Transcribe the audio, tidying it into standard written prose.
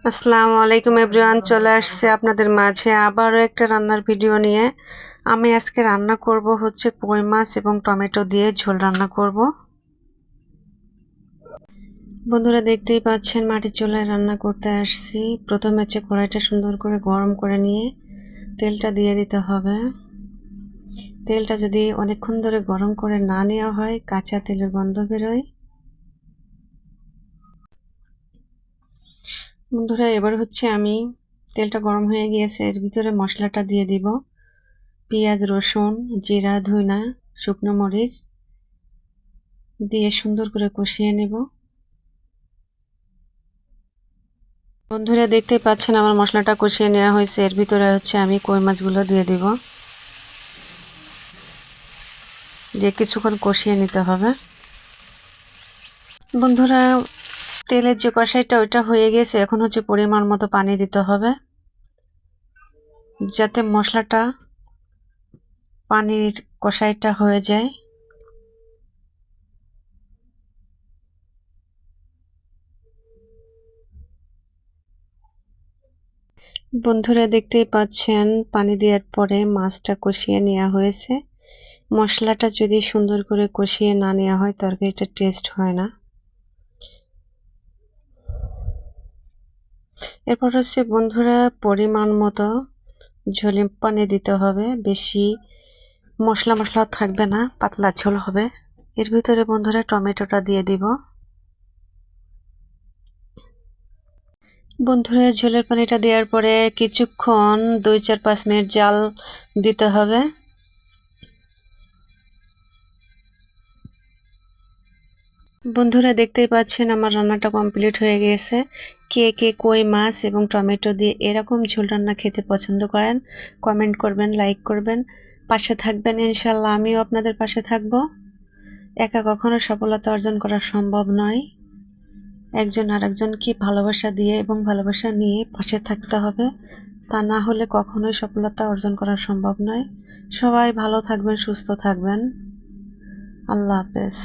আসসালামু আলাইকুম এভরিওয়ান, চলে আসছে আপনাদের মাঝে আবারও একটা রান্নার ভিডিও নিয়ে। আমি আজকে রান্না করব হচ্ছে কই মাছ এবং টমেটো দিয়ে ঝোল রান্না করব। বন্ধুরা, দেখতেই পাচ্ছেন মাটির চুলায় রান্না করতে আসছি। প্রথমে হচ্ছে কড়াইটা সুন্দর করে গরম করে নিয়ে তেলটা দিয়ে দিতে হবে। তেলটা যদি অনেকক্ষণ ধরে গরম করে না নেওয়া হয়, কাঁচা তেলের গন্ধ বেরোয়। বন্ধুরা, এবার হচ্ছে আমি তেলটা গরম হয়ে গিয়েছে, এর ভিতরে মশলাটা দিয়ে দিব। পেঁয়াজ, রসুন, জিরা, ধনিয়া, শুকনো মরিচ দিয়ে সুন্দর করে কষিয়ে নেব। বন্ধুরা, দেখতেই পাচ্ছেন আমার মশলাটা কষিয়ে নেওয়া হয়েছে। এর ভিতরে হচ্ছে আমি কই মাছগুলো দিয়ে দিব, দিয়ে কিছুক্ষণ কষিয়ে নিতে হবে। বন্ধুরা, তেলের যে কষাইটা ওইটা হয়ে গেছে, এখন হচ্ছে পরিমাণ মতো পানি দিতে হবে, যাতে মশলাটা পানির কষাইটা হয়ে যায়। বন্ধুরা, দেখতেই পাচ্ছেন পানি দেওয়ার পরে মাছটা কষিয়ে নেওয়া হয়েছে। মশলাটা যদি সুন্দর করে কষিয়ে না নেওয়া হয়, তরকারিটা টেস্ট হয় না। এরপর হচ্ছে বন্ধুরা পরিমাণ মতো ঝোলে পানি দিতে হবে, বেশি মশলা মশলা থাকবে না, পাতলা ঝোল হবে। এর ভিতরে বন্ধুরা টমেটোটা দিয়ে দিব। বন্ধুরা, ঝোলের পানিটা দেওয়ার পরে কিছুক্ষণ 2-4-5 মিনিট জাল দিতে হবে। বন্ধুরা, দেখতেই পাচ্ছেন আমার রান্নাটা কমপ্লিট হয়ে গিয়েছে। কে কে কই মাছ এবং টমেটো দিয়ে এরকম ঝোল রান্না খেতে পছন্দ করেন, কমেন্ট করবেন, লাইক করবেন, পাশে থাকবেন। ইনশাল্লাহ আমিও আপনাদের পাশে থাকব। একা কখনো সফলতা অর্জন করা সম্ভব নয়। একজন আরেকজনকে ভালোবাসা দিয়ে এবং ভালোবাসা নিয়ে পাশে থাকতে হবে, তা না হলে কখনোই সফলতা অর্জন করা সম্ভব নয়। সবাই ভালো থাকবেন, সুস্থ থাকবেন। আল্লাহ হাফেজ।